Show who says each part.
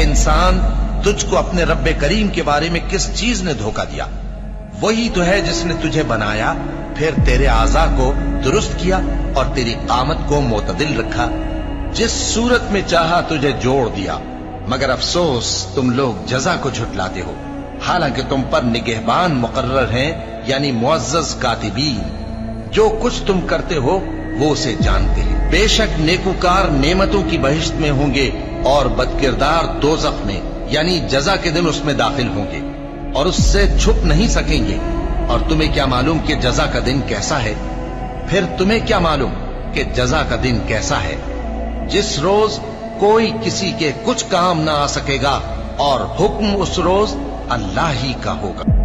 Speaker 1: انسان، تجھ کو اپنے رب کریم کے بارے میں کس چیز نے دھوکہ دیا؟ وہی تو ہے جس نے تجھے بنایا، پھر تیرے اعضاء کو درست کیا اور تیری قامت کو معتدل رکھا، جس صورت میں چاہا تجھے جوڑ دیا۔ مگر افسوس تم لوگ جزا کو جھٹلاتے ہو، حالانکہ تم پر نگہبان مقرر ہیں، یعنی معزز کاتبین۔ جو کچھ تم کرتے ہو وہ اسے جانتے ہیں۔ بے شک نیکوکار نعمتوں کی بہشت میں ہوں گے اور بدکردار دوزخ میں، یعنی جزا کے دن اس میں داخل ہوں گے اور اس سے چھپ نہیں سکیں گے۔ اور تمہیں کیا معلوم کہ جزا کا دن کیسا ہے؟ پھر تمہیں کیا معلوم کہ جزا کا دن کیسا ہے؟ جس روز کوئی کسی کے کچھ کام نہ آ سکے گا اور حکم اس روز اللہ ہی کا ہوگا۔